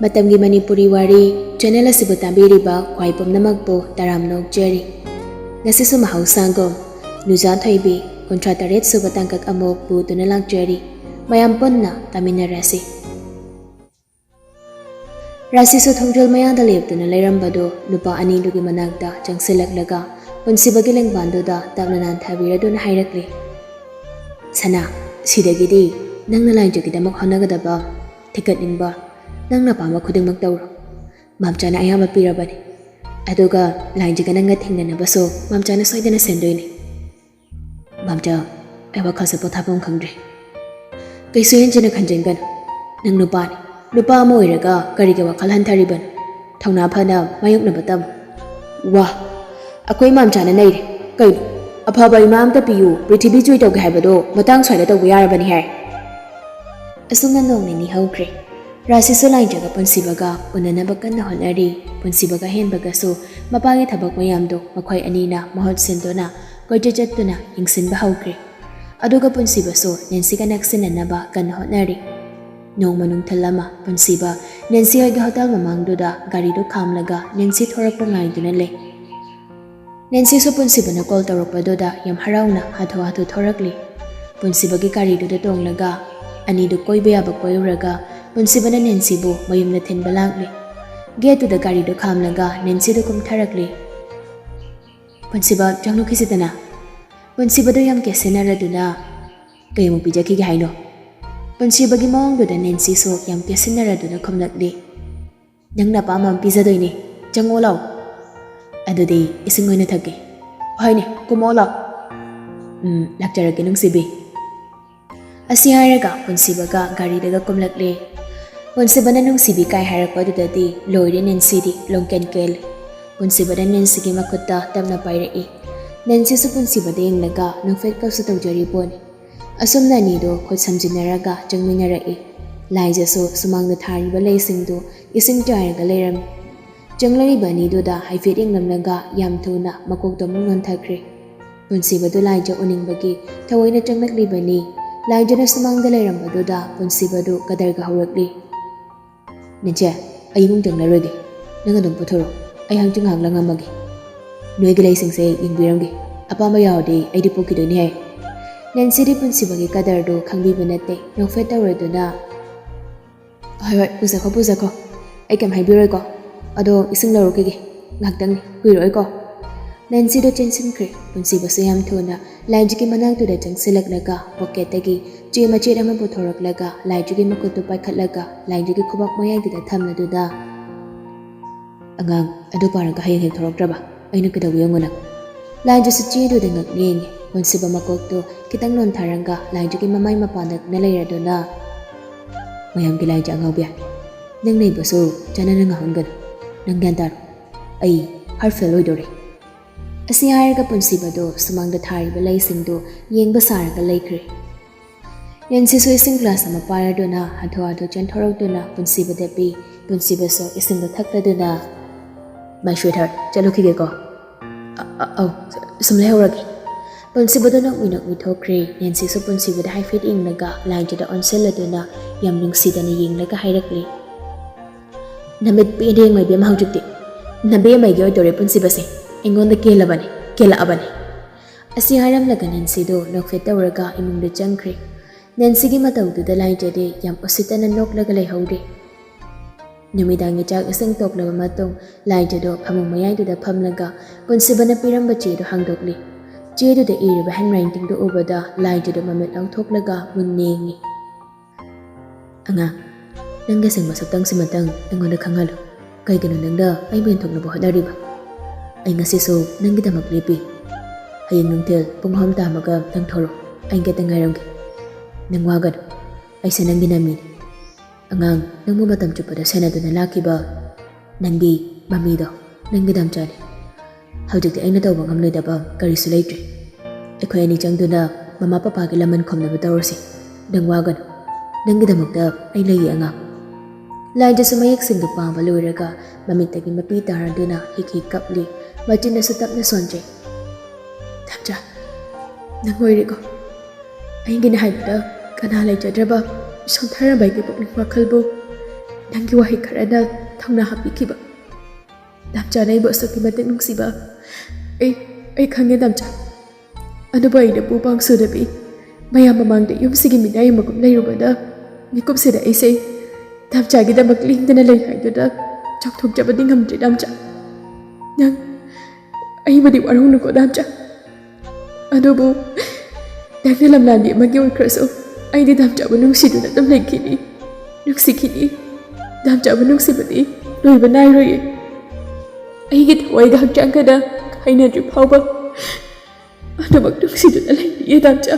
Matamgi Manipuri Wari channel asibu tambiriba khwai pumnamakpo taram nokjeri. Ngasisu mahausangom Nuja Thoibi kontra taret suba tangkak amok bu tunalakjeri. Mayam punna taminarasi. Rasisu thongjol mayada leptuna leirambado nupa ani dugi managda jangsilaklaga punsibagi lengbandoda tapnanan thabiraduna hairakli. Sana sidagidi nangna lainjogidamak honagadaba thikatningba nangna pama khudingmak tawro mamchana ayama pirabani aduga lainjiga nangna thingnanabaso mamchana soidana sendoini mamcha aiwa khasa pothapam khangdre kaisu henjana khanjenggan nang nupani nupa ama oiraga kariga wakhal hanthariban thauna phana mayokna batam wa akoi mamchana naire kaino afaba imam ta piyu prithvi chui tawge haibado matang swaida tawbe yarabani hai asungna nongni ni haukhre Rasisu lainjaga punsibaga unanaba kanna honari punsibaga henbagasu mapagi thabak mayamdo makhoi anina mahot sindona koijajatuna yingsinba haukhre aduga punsibaso nensiga naksinanaba kanna honari nongmanung thalama punsiba nensi hoiga hotel mamangdoda gari do khamlaga nensi thorakpa ngaiduna le nensi so punsibana call tawrakpadoda yam harauna hatho hatho thorakli punsibagi gari do tonglaga ani do koiba yaba koyuraga punsibana nensibu mayumna thinba lakli gate da gari do khamlaga nensi do kumtharakli punsiba jangnu khisidana punsiba do yam kesenaraduna kaymu pijaki gi haino punsiba gi mawng do da nensi so yam kesenaraduna khomlakli nangna pa mam pijadoini jangolaw adudi isingoina thake haine kumola lakjarake nungsibi asi hairaga punsibaga gari daga kumlakle punsibana nungsibi kai hairakpadudadi loire nensidi longken kel punsibada nensigi makutta tamna pairai nensi su punsibada yenglaga nungfet kausu tawjari poni asumna nido khot samjinaraga jangminarai laijasu sumangda thariba leisingdu ising jairaga leiram janglariba nidoda haifet yenglamlaga yam thuna makokdo mungon thakre punsibadu laija uningbagi thawaina janglaklibani laijana sumangda leirambaduda punsibadu kadarga haurakli Ninche, ayung jang naroge, nangadong puthoro, ay hangjung hanglang amagi. Nuege laising say yung biramgi, apama yaudi ay dipuki do nihay. Nancy di punsibagi kadardo kangbi banate, yung feta redo na. Ay, pusa ko, ay kam hay biroy ko, ado isang laro kigi, ngagdang ni, biroy ko. Nancy do jensin kri, punsiba sayam thuna, laijiki manang to da jang silaglaga, poketagi, Jay macet ama puthorak laga, lajugi makutu paikat laga, lajugi kubak mayang tidak thamna duda. Angang, adu parang kahayang hing thorok draba, ay nagkadawi ang unak. Laju sa Jay do dengak niyengi, punsiba makokto, kitang non tharanga, lajugi mamay mapanak na layra do na. Mayam ki laja ang awbiya. Nang naibaso, dyan na nangahanggan, nang gantar, ay heartfelt oidore. Asi haraga punsiba do, sumang dathari balay singdo, yeng basaraga laikre. Nensi so ising glass na mapara do na hadho chen thorok do na punsiba depi punsiba so ising do thakta do na my sweetheart chalo kige ko sumle horagi punsiba do na winak withokre nensi so punsiba da haifet ing naga line da onsel do na yam nungsi da ni ying laga hairakli namit pi deng mai bem haujukti nabe mai ge dore punsiba se engon da kela abani asi haram laga nensi do nokfet tawraga imung do jangkre Nancy gi matawduda laijade yam usitana noklaga leihaude. Numidangi chak isang toklaba matong laijado phamung mayaiduda phamlaga punsibana piramba chedo hangdokli. Cheduda iriba handwriting do ubada laijado mamit lawthoklaga munnengi. Anga, nangga sing masutang simatang engonda khangalo. Kaigano nangda ay benthokna bohadariba. Ay ngasiso nanggidamak lipi. Hayang nungtil punghom tamaga nang thoro ay ngatangaramgi. Nang wagan, ay sanang ginamin. Angang, nang mumatam chupada sana doon na laki ba? Nangdi, mamido, nang gidam chani. Haujik di ay natawang amnoy daba, karisulay dre. Ekoy ani chang doon na mamapapagi laman kom na batawrsi. Nang wagan, nang gidamak dab ay layi angang. Lain dya sumayak sing dupang baluraga, mamintagin mapitaran doon na hik-hikapli, machin na sutap na sonjay. Tamcha, nang wari ko. Ay ginahay ba kanalay jadraba isang tharabay ki pukning makalbo ꯅꯪꯒꯤ ꯋꯥꯍꯩ ꯈꯔꯅ ꯊꯧꯅꯥ ꯍꯥꯞꯄꯤꯈꯤꯕ ꯗꯥꯝꯆꯥꯅ ꯑꯩꯕꯨ ꯑꯁꯨꯛꯀꯤ ꯃꯇꯤꯛ ꯅꯨꯡꯁꯤꯕ ꯑꯩ ꯈꯪꯉꯦ ꯗꯥꯝꯆꯥ ꯑꯗꯨꯕꯨ ꯑꯩꯅ ꯄꯨꯄꯥꯡ ꯁꯨꯗꯕꯤ ꯃꯌꯥꯝ ꯃꯃꯥꯡꯗ ꯌꯨꯝꯁꯤꯒꯤ ꯃꯤꯅꯥꯏ ꯑꯃꯒꯨꯝ ꯂꯩꯔꯨꯕꯗ ꯃꯤꯀꯨꯞꯁꯤꯗ ꯑꯩꯁꯦ ꯗꯥꯝꯆꯥꯒꯤꯗꯃꯛ ꯂꯦꯡꯗꯅ ꯂꯩ ꯍꯥꯏꯗꯨꯅ ꯆꯥꯎꯊꯣꯛꯆꯕꯗꯤ ꯉꯝꯗ꯭ꯔꯦ ꯗꯥꯝꯆꯥ ꯅꯪ ꯑꯩꯕꯨꯗꯤ ꯋꯥꯔꯧꯅꯨꯀꯣ ꯗꯥꯝꯆꯥ ꯑꯗꯨꯕꯨ ꯅꯪꯅ ꯂꯝꯂꯥꯟꯕꯤ ꯑꯃꯒꯤ ꯑꯣꯏꯈ꯭ꯔꯁꯨ ꯑꯩꯗꯤ ꯗꯥꯝꯆꯥꯕꯨ ꯅꯨꯡꯁꯤꯗꯨꯅ ꯑꯗꯨꯝ ꯂꯩꯈꯤꯅꯤ ꯅꯨꯡꯁꯤꯈꯤꯅꯤ ꯗꯥꯝꯆꯥꯕꯨ ꯅꯨꯡꯁꯤꯕꯗꯤ ꯂꯣꯏꯕ ꯅꯥꯏꯔꯣꯏꯌꯦ ꯑꯩꯒꯤ ꯊꯋꯥꯏꯒ ꯍꯛꯆꯥꯡꯒꯗ ꯈꯥꯏꯅꯗ꯭ꯔꯤ ꯐꯥꯎꯕ ꯑꯗꯨꯃꯛ ꯅꯨꯡꯁꯤꯗꯨꯅ ꯂꯩꯕꯤꯌꯦ ꯗꯥꯝꯆꯥ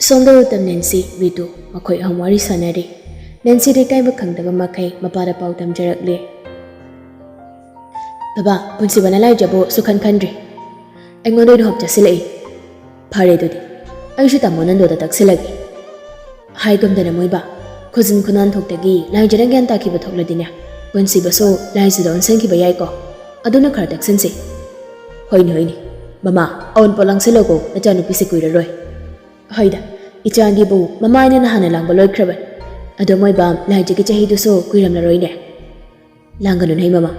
ꯁꯣꯝꯗ ꯎꯇꯝ ꯅꯦꯟꯁꯤ ꯔꯤꯇꯨ ꯃꯈꯣꯏ ꯑꯍꯨꯝ ꯋꯥꯔꯤ ꯁꯥꯟꯅꯔꯤ ꯅꯦꯟꯁꯤꯗ ꯏꯀꯥꯏꯕ ꯈꯪꯗꯕ ꯃꯈꯩ ꯃꯄꯥꯗ ꯄꯥꯎ ꯇꯝꯖꯔꯛꯂꯤ ꯕꯕꯥ ꯄꯨꯟꯁꯤꯕꯅ ꯂꯥꯏꯖꯕꯨ ꯁꯨꯈꯟ ꯈꯟꯗ꯭ꯔꯤ ꯑꯩꯉꯣꯟꯗ ꯑꯣꯏꯅ ꯍꯣꯞ ꯆꯠꯁꯤꯜꯂꯛꯏ ꯐꯔꯦ ꯑꯗꯨꯗꯤ ꯑꯩꯁꯨ ꯇꯥꯃꯣ ꯅꯟꯗꯣꯗ ꯇꯛꯁꯤꯜꯂꯒꯦ ꯍꯥꯏꯒꯨꯝꯗꯅ ꯃꯣꯏꯕ ꯈꯨꯖꯤꯟ ꯈꯨꯅꯥꯟꯊꯣꯛꯇꯒꯤ ꯂꯥꯏꯖꯅ ꯒ꯭ꯌꯥꯟ ꯇꯥꯈꯤꯕ ꯊꯣꯛꯂꯗꯤꯅꯦ ꯄꯨꯟꯁꯤꯕꯁꯨ ꯂꯥꯏꯖꯗ ꯑꯣꯟꯁꯤꯟꯈꯤꯕ ꯌꯥꯏꯀꯣ ꯑꯗꯨꯅ ꯈꯔ ꯇꯛꯁꯤꯟꯁꯤ ꯍꯣꯏꯅꯦ ꯍꯣꯏꯅꯦ ꯃꯃꯥ ꯑꯋꯟꯄꯣꯠ ꯂꯥꯡꯁꯤꯜꯂꯣꯀꯣ ꯅꯆꯥꯅꯨꯄꯤꯁꯤ ꯀꯨꯏꯔꯔꯣꯏ ꯍꯣꯏꯗ ꯏꯆꯥꯒꯤꯕꯨ ꯃꯃꯥꯏꯅ ꯅꯍꯥꯟꯅ ꯂꯥꯡꯕ ꯂꯣꯏꯈ꯭ꯔꯕꯅꯤ ꯑꯗꯣ ꯃꯣꯏꯕ ꯂꯥꯏꯖꯒꯤ ꯆꯍꯤꯗꯨꯁꯨ ꯀꯨꯏꯔꯝꯂꯔꯣꯏꯅꯦ ꯂꯥꯡꯒꯅꯨꯅꯦ ꯃꯃꯥ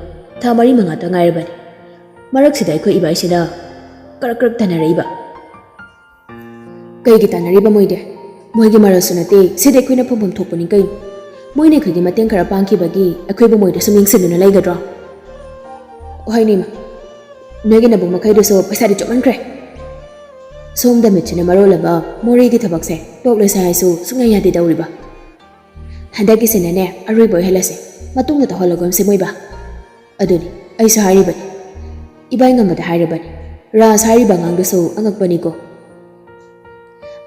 ꯊꯥ 4-5 ꯉꯥꯏꯔꯕꯅꯤ ꯃꯔꯛꯁꯤꯗ ꯑꯩꯈꯣꯏ ꯏꯕꯥꯏꯁꯤꯅ ꯀꯔꯛ ꯇꯥꯟꯅꯔꯛꯏꯕ ꯀꯩꯒꯤ ꯇꯥꯟꯅꯔꯤꯕ ꯃꯣꯏꯗꯤ ꯃꯣꯏꯒꯤ ꯃꯔꯜꯁꯨ ꯅꯠꯇꯦ ꯁꯤꯗꯤ ꯑꯩꯈꯣꯏꯅ ꯐꯪꯐꯝ ꯊꯣꯛꯄꯅꯤ ꯀꯩꯅꯣ ꯃꯣꯏꯅ ꯑꯩꯈꯣꯏꯒꯤ ꯃꯇꯦꯡ ꯈꯔ ꯄꯥꯡꯈꯤꯕꯒꯤ ꯑꯩꯈꯣꯏꯕꯨ ꯃꯣꯏꯗ ꯁꯨꯝ ꯌꯦꯡꯁꯤꯟꯗꯨꯅ ꯂꯩꯒꯗ꯭ꯔꯣ ꯍꯣꯏꯅꯦ ꯏꯃꯥ ꯅꯣꯏꯒꯤ ꯅꯕꯨꯡ ꯃꯈꯩꯗꯨꯁꯨ ꯄꯩꯁꯥꯗꯤ ꯆꯣꯞꯃꯟꯈ꯭ꯔꯦ ꯁꯣꯝꯗ ꯃꯤꯠꯁꯤꯅ ꯃꯔꯣꯜ ꯑꯃ ꯃꯣꯔꯦꯒꯤ ꯊꯕꯛꯁꯦ ꯇꯣꯛꯂꯁꯦ ꯍꯥꯏꯁꯨ ꯁꯨꯡꯌꯥ ꯌꯥꯗꯦ ꯇꯧꯔꯤꯕ ꯍꯟꯗꯛꯀꯤꯁꯤꯅꯅꯦ ꯑꯔꯣꯏꯕ ꯑꯣꯏꯍꯜꯂꯁꯦ ꯃꯇꯨꯡꯗ ꯇꯧꯍꯜꯂꯒꯨꯝꯁꯦ ꯃꯣꯏꯕ ꯑꯗꯨꯅꯤ ꯑꯩꯁꯨ ꯍꯥꯏꯔꯤꯕꯅꯤ ꯏꯕꯥꯏ ꯉꯝꯕꯗ ꯍꯥꯏꯔꯕꯅꯤ ꯔꯥꯖ ꯍꯥꯏꯔꯤꯕ ꯑꯉꯥꯡꯗꯨꯁꯨ ꯑꯉꯛꯄꯅꯤꯀꯣ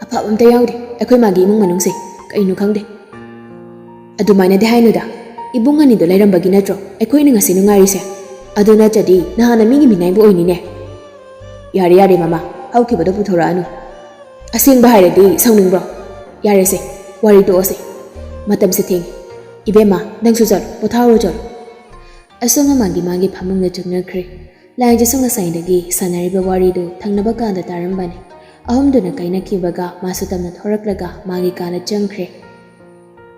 ꯑꯐꯕ ꯑꯝꯇ ꯌꯥꯎꯗꯦ ꯑꯩꯈꯣꯏ ꯃꯥꯒꯤ ꯏꯃꯨꯡ ꯃꯅꯨꯡꯁꯦ ꯀꯩꯅꯣ ꯈꯪꯗꯦ ꯑꯗꯨꯃꯥꯏꯅꯗꯤ ꯍꯥꯏꯅꯨꯗ ꯏꯕꯨꯡ ꯑꯅꯤꯗꯣ ꯂꯩꯔꯝꯕꯒꯤ ꯅꯠꯇ꯭ꯔꯣ ꯑꯩꯈꯣꯏꯅ ꯉꯁꯤ ꯅꯨꯡꯉꯥꯏꯔꯤꯁꯦ ꯑꯗꯨ ꯅꯠꯇ꯭ꯔꯗꯤ ꯅꯍꯥꯟꯅ ꯃꯤꯒꯤ ꯃꯤꯅꯥꯏꯕꯨ ꯑꯣꯏꯅꯤꯅꯦ ꯌꯥꯔꯦ ꯃꯃꯥ ꯍꯧꯈꯤꯕꯗꯣ ꯄꯨꯊꯣꯔꯛꯑꯅꯨ ꯑꯁꯦꯡꯕ ꯍꯥꯏꯔꯗꯤ ꯁꯥꯎꯅꯤꯡꯕ꯭ꯔꯣ ꯌꯥꯔꯦꯁꯦ ꯋꯥꯔꯤ ꯇꯣꯛꯑꯁꯦ ꯃꯇꯝꯁꯦ ꯊꯦꯡꯉꯦ ꯏꯕꯦꯝꯃ ꯅꯪꯁꯨ ꯆꯠꯂꯣ ꯄꯣꯊꯥꯔꯣ ꯆꯠꯂꯣ ꯑꯁꯣꯝꯅ ꯃꯥꯒꯤ ꯐꯃꯨꯡꯗ ꯆꯪꯅꯈ꯭ꯔꯦ ꯂꯥꯏꯖꯁꯨ ꯉꯁꯥꯏꯗꯒꯤ ꯁꯥꯟꯅꯔꯤꯕ ꯋꯥꯔꯤꯗꯨ ꯊꯪꯅꯕ ꯀꯥꯗ ꯇꯥꯔꯝꯕꯅꯤ ꯑꯍꯨꯝꯗꯨꯅ ꯀꯥꯏꯅꯈꯤꯕꯒ ꯃꯥꯁꯨ ꯇꯞꯅ ꯊꯣꯔꯛꯂꯒ ꯃꯥꯒꯤ ꯀꯥꯗ ꯆꯪꯈ꯭ꯔꯦ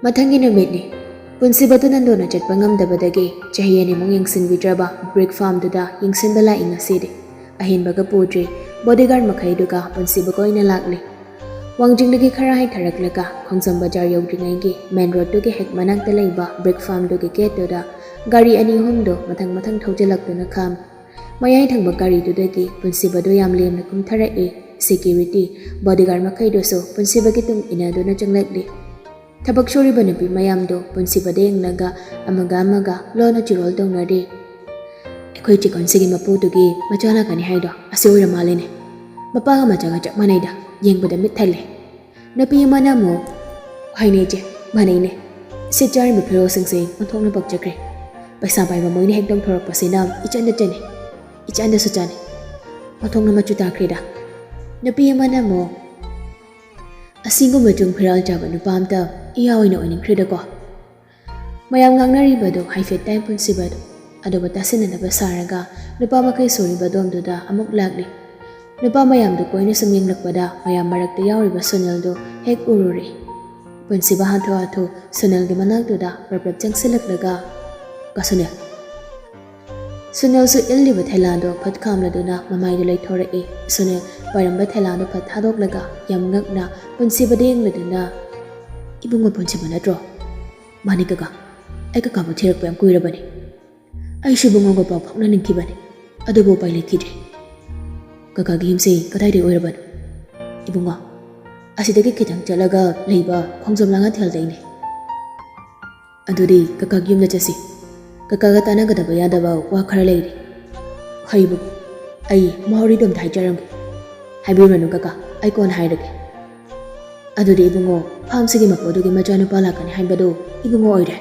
ꯃꯊꯪꯒꯤ ꯅꯨꯃꯤꯠꯅꯤ ꯄꯨꯟꯁꯤꯕꯗꯨ ꯅꯟꯗꯣꯅ ꯆꯠꯄ ꯉꯝꯗꯕꯗꯒꯤ ꯆꯍꯤ 2 ꯌꯦꯡꯁꯤꯟꯕꯤꯗ꯭ꯔꯕ ꯕ꯭ꯔꯤꯛ ꯐꯥꯔꯝꯗꯨꯗ ꯌꯦꯡꯁꯤꯟꯕ ꯂꯥꯛꯏ ꯉꯁꯤꯗꯤ ꯑꯍꯦꯟꯕꯒ ꯄꯨꯗ꯭ꯔꯤ ꯕꯣꯗꯤꯒꯥꯔꯗ ꯃꯈꯩꯗꯨꯒ ꯄꯨꯟꯁꯤꯕꯒ ꯑꯣꯏꯅ ꯂꯥꯛꯂꯤ ꯋꯥꯡꯖꯤꯡꯗꯒꯤ ꯈꯔ ꯍꯥꯏꯊꯔꯛꯂꯒ ꯈꯣꯡꯖꯝ ꯕꯖꯥꯔ ꯌꯧꯗ꯭ꯔꯤꯉꯩꯒꯤ ꯃꯦꯟ ꯔꯣꯗꯇꯨꯒꯤ ꯍꯦꯛ ꯃꯅꯥꯛꯇ ꯂꯩꯕ ꯕ꯭ꯔꯤꯛ ꯐꯥꯔꯝꯗꯨꯒꯤ ꯒꯦꯠꯇꯨꯗ ꯒꯥꯔꯤ 2-3ꯗꯨ ꯃꯊꯪ ꯊꯧꯖꯤꯜꯂꯛꯇꯨꯅ ꯈꯥꯝꯃꯤ ꯃꯌꯥꯏ ꯊꯪꯕ ꯒꯥꯔꯤꯗꯨꯗꯒꯤ ꯄꯨꯟꯁꯤꯕꯗꯨ ꯌꯥꯝ ꯂꯦꯝꯅ ꯀꯨꯝꯊꯔꯛꯏ ꯁꯦꯀ꯭ꯌꯨꯔꯤꯇꯤ ꯕꯣꯗꯤꯒꯥꯔꯗ ꯃꯈꯩꯗꯨꯁꯨ ꯄꯨꯟꯁꯤꯕꯒꯤ ꯇꯨꯡ ꯏꯟꯅꯗꯨꯅ ꯆꯪꯂꯛꯂꯤ ꯊꯕꯛ ꯁꯨꯔꯤꯕ ꯅꯨꯄꯤ ꯃꯌꯥꯝꯗꯨ ꯄꯨꯟꯁꯤꯕꯗ ꯌꯦꯡꯂꯒ ꯑꯃꯒ ꯂꯣꯟꯅ ꯆꯤꯔꯣꯜ ꯇꯧꯅꯔꯤ ꯑꯩꯈꯣꯏ ꯆꯤꯀꯣꯟꯁꯤꯒꯤ ꯃꯄꯨꯗꯨꯒꯤ ꯃꯆꯥ ꯂꯥꯛꯀꯅꯤ ꯍꯥꯏꯗꯣ ꯑꯁꯤ ꯑꯣꯏꯔ ꯃꯥꯜꯂꯤꯅꯦ ꯃꯄꯥꯒ ꯃꯆꯥꯒ ꯆꯞ ꯃꯥꯟꯅꯩꯗ ꯌꯦꯡꯕꯗ ꯃꯤꯠ ꯊꯜꯂꯦ ꯅꯨꯄꯤ ꯑꯃꯅ ꯑꯃꯨꯛ ꯍꯣꯏꯅꯦ ꯏꯆꯦ ꯃꯥꯟꯅꯩꯅꯦ ꯁꯤꯠ ꯆꯥꯔꯤꯕ ꯐꯤꯔꯣꯜꯁꯤꯡꯁꯦ ꯑꯣꯟꯊꯣꯛꯅ ꯄꯛꯆꯈ꯭ꯔꯦ ꯄꯩꯁꯥ ꯄꯥꯏꯕ ꯃꯣꯏꯅ ꯍꯦꯛ ꯇꯧꯊꯣꯔꯛꯄꯁꯤꯅ ꯏꯆꯟꯗ ꯆꯟꯅꯩ ꯏꯆꯥꯟꯗꯁꯨ ꯆꯥꯅꯩ ꯑꯣꯟꯊꯣꯛꯅ ꯃꯆꯨ ꯇꯥꯈ꯭ꯔꯦꯗ ꯅꯨꯄꯤ ꯑꯃꯅ ꯑꯃꯨꯛ ꯑꯁꯤꯒꯨꯝꯕ ꯆꯨꯡ ꯐꯤꯔꯥꯜ ꯆꯥꯕ ꯅꯨꯄꯥ ꯑꯝꯇ ꯏꯌꯥ ꯑꯣꯏꯅ ꯑꯣꯏꯅꯤꯡꯈ꯭ꯔꯦꯗꯀꯣ ꯃꯌꯥꯝ ꯉꯥꯡꯅꯔꯤꯕꯗꯣ ꯍꯥꯏꯐꯦꯠ ꯇꯥꯏ ꯄꯨꯟꯁꯤꯕꯗꯣ ꯑꯗꯨꯕꯨ ꯇꯥꯁꯤꯟꯅꯗꯕ ꯁꯥꯔꯒ ꯅꯨꯄꯥ ꯃꯈꯩ ꯁꯣꯔꯤꯕ ꯗꯣꯝꯗꯨꯗ ꯑꯃꯨꯛ ꯂꯥꯛꯂꯤ ꯅꯨꯄꯥ ꯃꯌꯥꯝꯗꯨ ꯀꯣꯏꯅ ꯁꯨꯝ ꯌꯦꯡꯂꯛꯄꯗ ꯃꯌꯥꯝ ꯃꯔꯛꯇ ꯌꯥꯎꯔꯤꯕ ꯁꯨꯅꯤꯜꯗꯨ ꯍꯦꯛ ꯎꯔꯨꯔꯤ ꯄꯨꯟꯁꯤꯕ ꯍꯥꯊꯨ ꯁꯨꯅꯤꯜꯒꯤ ꯃꯅꯥꯛꯇꯨꯗ ꯄ꯭ꯔꯞ ꯆꯪꯁꯤꯜꯂꯛꯂꯒ ꯀꯁꯨꯅꯤꯜ ꯁꯨꯅꯤꯜꯁꯨ ꯏꯜꯂꯤꯕ ꯊꯦꯂꯥꯗꯣ ꯐꯠ ꯈꯥꯝꯂꯗꯨꯅ ꯃꯃꯥꯏꯗꯨ ꯂꯩꯊꯣꯔꯛꯏ ꯁꯨꯅꯤꯜ ꯄꯥꯏꯔꯝꯕ ꯊꯦꯂꯥꯗꯣ ꯐꯠ ꯊꯥꯗꯣꯛꯂꯒ ꯌꯥꯝ ꯉꯛꯅ ꯄꯨꯟꯁꯤꯕꯗ ꯌꯦꯡꯂꯗꯨꯅ ꯏꯕꯨꯡꯉꯣ ꯄꯨꯟꯁꯤꯕ ꯅꯠꯇ꯭ꯔꯣ ꯃꯥꯅꯤ ꯀꯀꯥ ꯑꯩ ꯀꯀꯥꯕꯨ ꯊꯤꯔꯛꯄ ꯌꯥꯝ ꯀꯨꯏꯔꯕꯅꯤ ꯑꯩꯁꯨ ꯏꯕꯨꯡꯉꯣꯒ ꯄꯥꯎ ꯐꯥꯎꯅꯅꯤꯡꯈꯤꯕꯅꯤ ꯑꯗꯨꯕꯨ ꯎꯄꯥꯏ ꯂꯩꯈꯤꯗ꯭ꯔꯦ ꯀꯀꯥꯒꯤ ꯌꯨꯝꯁꯤ ꯀꯗꯥꯏꯗ ꯑꯣꯏꯔꯕꯅꯣ ꯏꯕꯨꯡꯉꯣ ꯑꯁꯤꯗꯒꯤ ꯈꯤꯇꯪ ꯆꯠꯂꯒ ꯂꯩꯕ ꯈꯣꯡꯖꯣꯝ ꯂꯥꯡꯉꯊꯦꯜꯗꯩꯅꯦ ꯑꯗꯨꯗꯤ ꯀꯀꯥꯒꯤ ꯌꯨꯝꯗ ꯆꯠꯁꯤ ꯀꯀꯥꯒ ꯇꯥꯟꯅꯒꯗꯕ ꯌꯥꯗꯕ ꯋꯥ ꯈꯔ ꯂꯩꯔꯤ ꯍꯩꯕꯨ ꯑꯩ ꯃꯍꯧꯔꯤꯗꯣ ꯑꯝꯇ ꯍꯥꯏꯖꯔꯝꯒꯦ ꯍꯥꯏꯕꯤꯔꯨꯅꯨ ꯀꯀꯥ ꯑꯩ ꯀꯣꯟꯅ ꯍꯥꯏꯔꯒꯦ ꯑꯗꯨꯗꯤ ꯏꯕꯨꯡꯉꯣ ꯐꯥꯝꯁꯤꯒꯤ ꯃꯄꯨꯗꯨꯒꯤ ꯃꯆꯥꯅꯨꯄꯥ ꯂꯥꯛꯀꯅꯤ ꯍꯥꯏꯕꯗꯨ ꯏꯕꯨꯡꯉꯣ ꯑꯣꯏꯔꯦ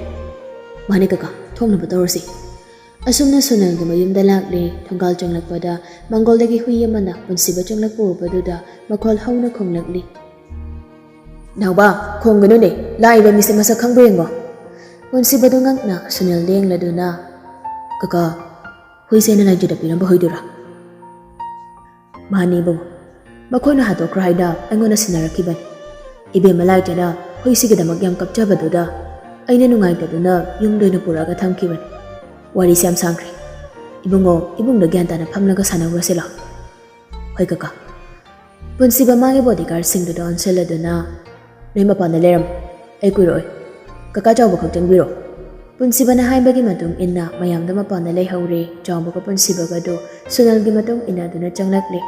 ꯃꯥꯅꯤ ꯀꯀꯥ ꯊꯣꯛꯅꯕ ꯇꯧꯔꯁꯤ ꯑꯁꯨꯝꯅ ꯁꯨꯅꯤꯜꯒꯤ ꯃꯌꯨꯝꯗ ꯂꯥꯛꯂꯤ ꯊꯣꯡꯒꯥꯜ ꯆꯪꯂꯛꯄꯗ ꯃꯪꯒꯣꯜꯗꯒꯤ ꯍꯨꯏ ꯑꯃꯅ ꯄꯨꯟꯁꯤꯕ ꯆꯪꯂꯛꯄ ꯎꯕꯗꯨꯗ ꯃꯈꯣꯜ ꯍꯧꯅ ꯈꯣꯡꯂꯛꯂꯤ ꯅꯥꯎꯕ ꯈꯣꯡꯒꯅꯨꯅꯦ ꯂꯥꯛꯏꯕ ꯃꯤꯁꯦ ꯃꯁꯛ ꯈꯪꯕ ꯌꯦꯡꯉꯣ ꯄꯨꯟꯁꯤꯕꯗꯨ ꯉꯛꯅ ꯁꯨꯅꯤꯜꯗ ꯌꯦꯡꯂꯗꯨꯅ ꯀꯀꯥ ꯍꯨꯏꯁꯦꯅ ꯂꯥꯏꯖꯗ ꯄꯤꯔꯝꯕ ꯍꯨꯏꯗꯨꯔꯥ ꯃꯥꯅꯤ ꯏꯕꯨꯡꯉꯣ ꯃꯈꯣꯏꯅ ꯍꯥꯠꯇꯣꯛꯈ꯭ꯔꯣ ꯍꯥꯏꯅ ꯑꯩꯉꯣꯟꯗ ꯁꯤꯟꯅꯔꯛꯈꯤꯕꯅꯤ ꯏꯕꯦꯝꯃ ꯂꯥꯏꯖꯅ ꯍꯨꯏꯁꯤꯒꯤꯗꯃꯛ ꯌꯥꯝ ꯀꯞꯆꯕꯗꯨꯗ ꯑꯩꯅ ꯅꯨꯡꯉꯥꯏꯇꯗꯨꯅ ꯌꯨꯝꯗ ꯑꯣꯏꯅ ꯄꯨꯔꯛꯑꯒ ꯊꯝꯈꯤꯕꯅꯤ꯫ ꯋꯥꯔꯤꯁꯦ ꯌꯥꯝ ꯁꯥꯡꯈ꯭ꯔꯦ꯫ ꯏꯕꯨꯡꯉꯣ ꯏꯕꯨꯡꯗ ꯒ꯭ꯌꯥꯟ ꯇꯥꯅ ꯐꯝꯂꯒ ꯁꯥꯟꯅꯧꯔꯁꯤꯂꯣ꯫ ꯍꯣꯏ ꯀꯀꯥ꯫ ꯄꯨꯟꯁꯤꯕ ꯃꯥꯒꯤ ꯕꯣꯗꯤꯒꯥꯔꯗꯁꯤꯡꯗꯨꯗ ꯑꯣꯟꯁꯤꯜꯂꯗꯨꯅ ꯅꯣꯏ ꯃꯄꯥꯟꯗ ꯂꯩꯔꯝꯃꯨ, ꯑꯩ ꯀꯨꯏꯔꯛꯑꯣꯏ, ꯀꯀꯥ ꯆꯥꯎꯕ ꯈꯛ ꯆꯪꯕꯤꯔꯣ꯫ ꯄꯨꯟꯁꯤꯕꯅ ꯍꯥꯏꯕꯒꯤ ꯃꯇꯨꯡ ꯏꯟꯅ ꯃꯌꯥꯝꯗ ꯃꯄꯥꯟꯗ ꯂꯩꯍꯧꯔꯦ꯫ ꯆꯥꯎꯕꯒ ꯄꯨꯟꯁꯤꯕꯒꯗꯨ ꯁꯨꯅꯜꯒꯤ ꯃꯇꯨꯡ ꯏꯟꯅꯗꯨꯅ ꯆꯪꯂꯛꯂꯦ꯫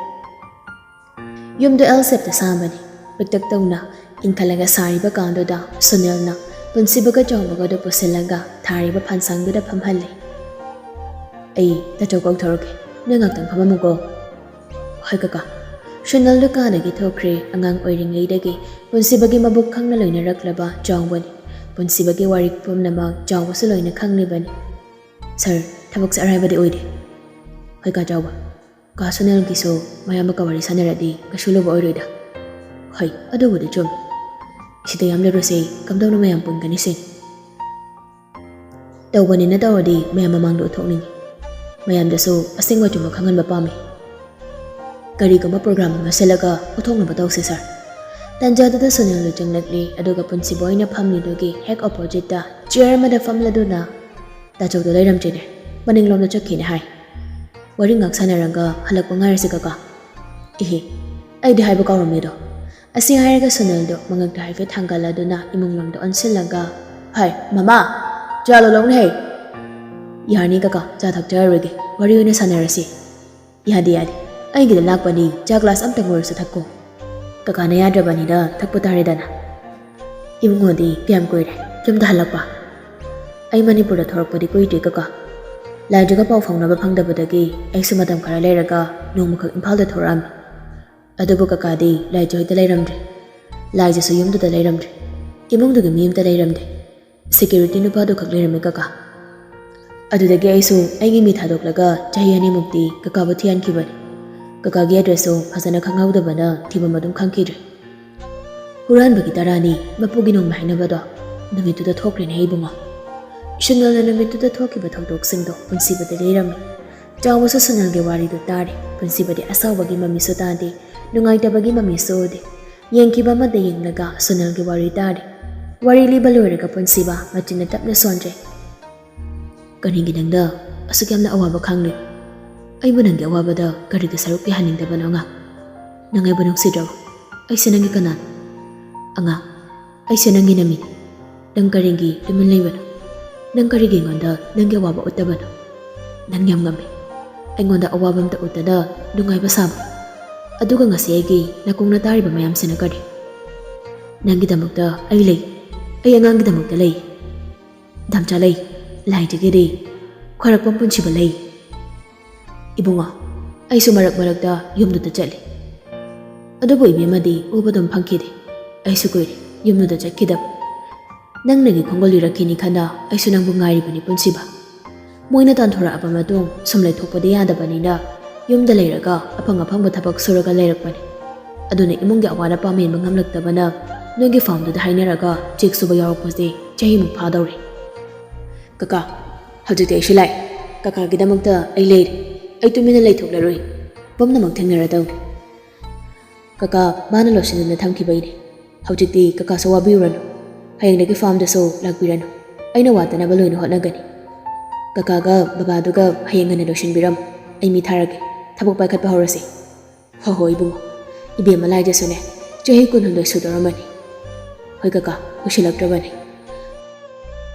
ꯌꯨꯝꯗꯣ ꯑꯦꯜ ꯁꯦꯞꯇ ꯁꯥꯕꯅꯤ꯫ ꯄꯤꯛꯇꯛ ꯇꯧꯅ ꯏꯟꯈꯠꯂꯒ ꯁꯥꯔꯤꯕ ꯀꯥꯟꯗꯨꯗ ꯁꯨꯅꯜꯅ ꯄꯨꯟꯁꯤꯕꯒ ꯆꯥꯎꯕꯒꯗꯨ ꯄꯨꯁꯤꯜꯂꯒ ꯊꯥꯔꯤꯕ ꯐꯥꯟꯁꯥꯡꯗꯨꯗ ꯐꯝꯍꯜꯂꯦ꯫ ꯑꯩ ꯇꯥꯆꯧ ꯀꯧꯊꯣꯔꯛꯀꯦ, ꯅꯣꯏ ꯉꯥꯛꯇꯪ ꯐꯝꯃꯝꯃꯨꯀꯣ꯫ ꯍꯣꯏ ꯀꯀꯥ꯫ ꯁꯨꯅꯜꯗꯨ ꯀꯥꯗꯒꯤ ꯊꯣꯛꯈ꯭ꯔꯦ꯫ ꯑꯉꯥꯡ ꯑꯣꯏꯔꯤꯉꯩꯗꯒꯤ ꯄꯨꯟꯁꯤꯕꯒꯤ ꯃꯕꯨꯛ ꯈꯪꯅ ꯂꯣꯏꯅꯔꯛꯂꯕ ꯆꯥꯎꯕꯅꯤ꯫ ꯄꯨꯟꯁꯤꯕꯒꯤ ꯋꯥꯔꯤ ꯄꯨꯝꯅꯃꯛ ꯆꯥꯎꯕꯁꯨ ꯂꯣꯏꯅ ꯈꯪꯂꯤꯕꯅꯤ꯫ ꯁꯥꯔ, ꯊꯕꯛꯁꯦ ꯑꯔꯥꯏꯕꯗꯤ ꯑꯣꯏꯗꯦ꯫ ꯍꯣꯏ ꯀꯥ ꯆꯥꯎꯕ, ꯀꯥ ꯁꯨꯅꯜꯒꯤꯁꯨ ꯃꯌꯥꯝꯕꯀ ꯋꯥꯔꯤ ꯁꯥꯟꯅꯔꯗꯤ ꯀꯩꯁꯨ ꯂꯨꯕ ꯑꯣꯏꯔꯣꯏꯗ꯫ ꯍꯣꯏ ꯑꯗꯨꯕꯨꯗꯤ ꯆꯨꯝꯃꯤ꯫ ꯁꯤꯗ ꯌꯥꯝꯂꯔꯨꯁꯦ ꯀꯝꯗꯧꯅ ꯃꯌꯥꯝ ꯄꯨꯟꯒꯅꯤ ꯁꯤꯅꯤ꯫ ꯇꯧꯕꯅꯤꯅ ꯇꯧꯔꯗꯤ ꯃꯌꯥꯝ ꯃꯃꯥꯡꯗ ꯎꯠꯊꯣꯛꯅꯤꯡꯉꯤ꯫ ꯃꯌꯥꯝꯗꯁꯨ ꯑꯁꯦꯡꯕ ꯑꯆꯨꯝꯕ ꯈꯪꯍꯟꯕ ꯄꯥꯝꯃꯤ꯫ ꯀꯔꯤꯒꯨꯝꯕ ꯄ꯭ꯔꯣꯒ꯭ꯔꯥꯝ ꯑꯃ ꯁꯤꯜꯂꯒ ꯎꯠꯊꯣꯛꯅꯕ ꯇꯧꯁꯤ ꯁꯥꯔ꯫ ꯇꯥꯟꯖꯥꯗꯨꯗ ꯁꯨꯅꯜꯗꯨ ꯆꯪꯂꯛꯂꯦ꯫ ꯑꯗꯨꯒ ꯄꯨꯟꯁꯤꯕ ꯑꯣꯏꯅ ꯐꯝꯂꯤꯗꯨꯒꯤ ꯍꯦꯛ ꯑꯣꯄꯣꯖꯤꯠꯇ ꯆꯤꯌꯔ ꯑꯃꯗ ꯐꯝꯂꯗꯨꯅ ꯇꯥꯆꯧꯗꯣ ꯂꯩꯔꯝꯗ꯭ꯔꯦꯅꯦ, ꯃꯅꯤꯡꯂꯣꯝꯗ ꯆꯠꯈꯤꯅꯦ ꯍꯥꯏ꯫ ꯋꯥꯔꯤ ꯉꯥꯛ ꯁꯥꯟꯅꯔꯒ ꯍꯜꯂꯛꯄ ꯉꯥꯏꯔꯁꯤ ꯀꯀꯥ꯫ ꯏꯍꯦ, ꯑꯩꯗꯤ ꯍꯥꯏꯕ ꯀꯥꯎꯔꯝꯃꯦꯗꯣ꯫ ꯑꯁꯤ ꯍꯥꯏꯔꯒ ꯁꯨꯅꯜꯗꯨ ꯃꯉꯛꯇ ꯍꯥꯏꯐꯦꯠ ꯊꯥꯡꯒꯠꯂꯗꯨꯅ ꯏꯃꯨꯡꯂꯣꯝꯗ ꯑꯣꯟꯁꯤꯜꯂꯒ ꯍꯥꯏ ꯃꯃꯥ, ꯆꯥ ꯂꯣꯜꯂꯧꯅꯦꯍꯦ꯫ ꯌꯥꯔꯅꯤ ꯀꯀꯥ, ꯆꯥ ꯊꯛꯆꯔꯔꯣꯏꯒꯦ, ꯋꯥꯔꯤ ꯑꯣꯏꯅ ꯁꯥꯟꯅꯔꯁꯤ꯫ ꯌꯥꯗꯦ ꯌꯥꯗꯦ, ꯑꯩꯒꯤꯗ ꯂꯥꯛꯄꯅꯤ, ꯆꯥ ꯒ꯭ꯂꯥꯁ ꯑꯝꯇꯪ ꯑꯣꯏꯔꯁꯨ ꯊꯛꯀꯣ꯫ ꯀꯀꯥꯅ ꯌꯥꯗ꯭ꯔꯕꯅꯤꯅ ꯊꯛꯄ ꯇꯥꯔꯦꯗꯅ꯫ ꯏꯕꯨꯡꯉꯣꯗꯤ ꯀꯌꯥꯝ ꯀꯨꯏꯔꯦ ꯌꯨꯝꯗ ꯍꯜꯂꯛꯄ? ꯑꯩ ꯃꯅꯤꯄꯨꯔꯗ ꯊꯣꯔꯛꯄꯗꯤ ꯀꯨꯏꯗ꯭ꯔꯤ ꯀꯀꯥ꯫ ꯂꯥꯏꯖꯒ ꯄꯥꯎ ꯐꯥꯎꯅꯕ ꯐꯪꯗꯕꯗꯒꯤ ꯑꯩꯁꯨ ꯃꯇꯝ ꯈꯔ ꯂꯩꯔꯒ ꯅꯣꯡꯃꯈꯛ ꯏꯝꯐꯥꯜꯗ ꯊꯣꯔꯛꯑꯝꯃꯤ꯫ ꯑꯗꯨꯕꯨ ꯀꯀꯥꯗꯤ ꯂꯥꯏꯖ ꯍꯣꯏꯗ ꯂꯩꯔꯝꯗ꯭ꯔꯦ, ꯂꯥꯏꯖꯁꯨ ꯌꯨꯝꯗꯨꯗ ꯂꯩꯔꯝꯗ꯭ꯔꯦ, ꯏꯃꯨꯡꯗꯨꯒꯤ ꯃꯤ ꯑꯃꯇ ꯂꯩꯔꯝꯗꯦ, ꯁꯦꯀ꯭ꯌꯨꯔꯤꯇꯤ ꯅꯨꯄꯥꯗꯨ ꯈꯛ ꯂꯩꯔꯝꯃꯤ ꯀꯀꯥ꯫ ꯑꯗꯨꯗꯒꯤ ꯑꯩꯁꯨ ꯑꯩꯒꯤ ꯃꯤ ꯊꯥꯗꯣꯛꯂꯒ ꯆꯍꯤ 2ꯃꯨꯛꯇꯤ ꯀꯀꯥꯕꯨ ꯊꯤꯍꯟꯈꯤꯕꯅꯤ꯫ ꯀꯀꯥꯒꯤ ꯑꯦꯗ꯭ꯔꯦꯁꯁꯨ ꯐꯖꯅ ꯈꯪꯍꯧꯗꯕꯅ ꯊꯤꯕꯝ ꯑꯗꯨꯝ ꯈꯪꯈꯤꯗ꯭ꯔꯦ꯫ ꯍꯨꯔꯥꯟꯕꯒꯤ ꯇꯔꯥꯅꯤ ꯃꯄꯨꯒꯤ ꯅꯣꯡꯃ ꯍꯥꯏꯅꯕꯗꯣ ꯅꯨꯃꯤꯠꯇꯨꯗ ꯊꯣꯛꯈ꯭ꯔꯦꯅꯦ ꯏꯕꯨꯡꯉꯣ꯫ ꯁꯨꯅꯜꯅ ꯅꯨꯃꯤꯠꯇꯨꯗ ꯊꯣꯛꯈꯤꯕ ꯊꯧꯗꯣꯛꯁꯤꯡꯗꯣ ꯄꯨꯟꯁꯤꯕꯗ ꯂꯩꯔꯝꯃꯤ꯫ ꯆꯥꯎꯕꯁꯨ ꯁꯨꯅꯜꯒꯤ ꯋꯥꯔꯤꯗꯨ ꯇꯥꯔꯦ꯫ ꯄꯨꯟꯁꯤꯕꯗꯤ ꯑꯁꯥꯎꯕꯒꯤ ꯃꯃꯤꯁꯨ ꯇꯥꯗꯦ, ꯅꯨꯡꯉꯥꯏꯇꯕꯒꯤ ꯃꯃꯤꯁꯨ ꯎꯗꯦ꯫ ꯌꯦꯡꯈꯤꯕ ꯑꯃꯗ ꯌꯦꯡꯂꯒ ꯁꯨꯅꯜꯒꯤ ꯋꯥꯔꯤ ꯇꯥꯔꯦ꯫ ꯋꯥꯔꯤ ꯂꯤꯕ ꯂꯣꯏꯔꯒ ꯄꯨꯟꯁꯤꯕ ꯃꯆꯤꯟꯅ ꯇꯞꯅ ꯁꯣꯟꯖꯩ꯫ ꯀꯔꯤꯒꯤ ꯅꯪꯅ ꯑꯁꯨꯛ ꯌꯥꯝꯅ ꯑꯋꯥꯕ ꯈꯥꯡꯂꯤ? ꯑꯩꯕꯨ ꯅꯪꯒꯤ ꯑꯋꯥꯕꯗ ꯀꯔꯤꯒꯤ ꯁꯔꯨꯛ ꯌꯥꯍꯟꯅꯤꯡꯗꯕꯅꯣ ꯑꯉꯥꯡ? ꯅꯪ ꯑꯩꯕꯨ ꯅꯨꯡꯁꯤꯗ꯭ꯔꯕ? ꯑꯩꯁꯦ ꯅꯪꯒꯤ ꯀꯅꯥꯅꯣ? ꯑꯉꯥꯡ, ꯑꯩꯁꯦ ꯅꯪꯒꯤ ꯅꯃꯤꯅꯤ꯫ ꯅꯪ ꯀꯔꯤꯒꯤ ꯇꯨꯃꯤꯟ ꯂꯩꯕꯅꯣ? ꯅꯪ ꯀꯔꯤꯒꯤ ꯑꯩꯉꯣꯟꯗ ꯅꯪꯒꯤ ꯑꯋꯥꯕ ꯎꯠꯇꯕꯅꯣ? ꯅꯪ ꯌꯥꯝ ꯉꯝꯃꯤ, ꯑꯩꯉꯣꯟꯗ ꯑꯋꯥꯕ ꯑꯝꯇ ꯎꯠꯇꯅ ꯅꯨꯡꯉꯥꯏꯕ ꯁꯥꯕ꯫ ꯑꯗꯨꯒ ꯉꯁꯤ ꯑꯩꯒꯤ ꯅꯥꯀꯣꯡꯅ ꯇꯥꯔꯤꯕ ꯃꯌꯥꯝꯁꯤꯅ ꯀꯔꯤ? ꯅꯪꯒꯤꯗꯃꯛꯇ ꯑꯩ ꯂꯩ, ꯑꯩ ꯑꯉꯥꯡꯒꯤꯗꯃꯛꯇ ꯂꯩ, ꯙꯝꯆꯥ ꯂꯩ, ꯂꯥꯏꯖꯒꯤꯗꯤ ꯈ꯭ꯋꯥꯏꯔꯥꯛꯄꯝ ꯄꯨꯟꯁꯤꯕ ꯂꯩ꯫ ꯏꯕꯨꯡꯉꯣ, ꯑꯩꯁꯨ ꯃꯔꯛ ꯃꯔꯛꯇ ꯌꯨꯝꯗꯨꯗ ꯆꯠꯂꯤ, ꯑꯗꯨꯕꯨ ꯏꯕꯦꯝꯃꯗꯤ ꯎꯕꯗꯨꯝ ꯐꯪꯈꯤꯗꯦ꯫ ꯑꯩꯁꯨ ꯀꯨꯏꯔꯦ ꯌꯨꯝꯗꯨꯗ ꯆꯠꯈꯤꯗꯕ꯫ ꯅꯪ ꯅꯪꯒꯤ ꯈꯣꯡꯒꯣꯜ ꯂꯤꯔꯛꯈꯤꯅꯤ ꯈꯟꯅ ꯑꯩꯁꯨ ꯅꯪꯕꯨ ꯉꯥꯏꯔꯤꯕꯅꯤ ꯄꯨꯟꯁꯤꯕ꯫ ꯃꯣꯏꯅ ꯇꯥꯟꯊꯣꯔꯛꯑꯕ ꯃꯇꯨꯡ ꯁꯨꯝ ꯂꯩꯊꯣꯛꯄꯗꯤ ꯌꯥꯗꯕꯅꯤꯅ ꯌꯨꯝꯗ ꯂꯩꯔꯒ ꯑꯐꯪ ꯑꯐꯪꯕ ꯊꯕꯛ ꯁꯨꯔꯒ ꯂꯩꯔꯛꯄꯅꯤ꯫ ꯑꯗꯨꯅ ꯏꯃꯨꯡꯒꯤ ꯑꯋꯥꯠ ꯑꯄꯥ ꯃꯦꯟꯕ ꯉꯝꯂꯛꯇꯕꯅ ꯅꯣꯏꯒꯤ ꯐꯥꯔꯝꯗꯨꯗ ꯍꯥꯏꯅꯔꯒ ꯆꯦꯛ ꯁꯨꯕ ꯌꯥꯎꯔꯛꯄꯁꯦ ꯆꯍꯤꯃꯨꯛ ꯐꯥꯗꯧꯔꯦ꯫ ꯀꯀꯥ, ꯍꯧꯖꯤꯛꯇꯤ ꯑꯩꯁꯨ ꯂꯥꯛꯑꯦ꯫ ꯀꯀꯥꯒꯤꯗꯃꯛꯇ ꯑꯩ ꯂꯩꯔꯤ, ꯑꯩ ꯇꯨꯃꯤꯟꯅ ꯂꯩꯊꯣꯛꯂꯔꯣꯏ, ꯄꯨꯝꯅꯃꯛ ꯊꯦꯡꯅꯔꯗꯧꯅꯤ꯫ ꯀꯀꯥ ꯃꯥꯅ ꯂꯣꯠꯁꯤꯟꯗꯨꯅ ꯊꯝꯈꯤꯕꯩꯅꯤ꯫ ꯍꯧꯖꯤꯛꯇꯤ ꯀꯀꯥꯁꯨ ꯋꯥꯕꯤꯔꯨꯔꯅꯨ, ꯍꯌꯦꯡꯗꯒꯤ ꯐꯥꯔꯝꯗꯁꯨ ꯂꯥꯛꯄꯤꯔꯅꯨ, ꯑꯩꯅ ꯋꯥꯠꯇꯅꯕ ꯂꯣꯏꯅ ꯍꯣꯠꯅꯒꯅꯤ꯫ ꯀꯀꯥꯒ ꯕꯕꯥꯗꯨꯒ ꯍꯌꯦꯡ ꯉꯟꯅ ꯂꯣꯏꯁꯤꯟꯕꯤꯔꯝꯃꯨ, ꯑꯩ ꯃꯤ ꯊꯥꯔꯒꯦ, ꯊꯕꯛ ꯄꯥꯏꯈꯠꯄ ꯍꯧꯔꯁꯤ꯫ ꯍꯣꯏ ꯍꯣꯏ ꯏꯕꯨꯡꯉꯣ, ꯏꯕꯦꯝꯃ ꯂꯥꯏꯖꯁꯨꯅꯦ ꯆꯍꯤ 19 ꯁꯨꯗꯧꯔꯝꯃꯅꯤ꯫ ꯍꯣꯏ ꯀꯀꯥ, ꯀꯨꯏꯁꯤꯜꯂꯛꯇ꯭ꯔꯕꯅꯤ꯫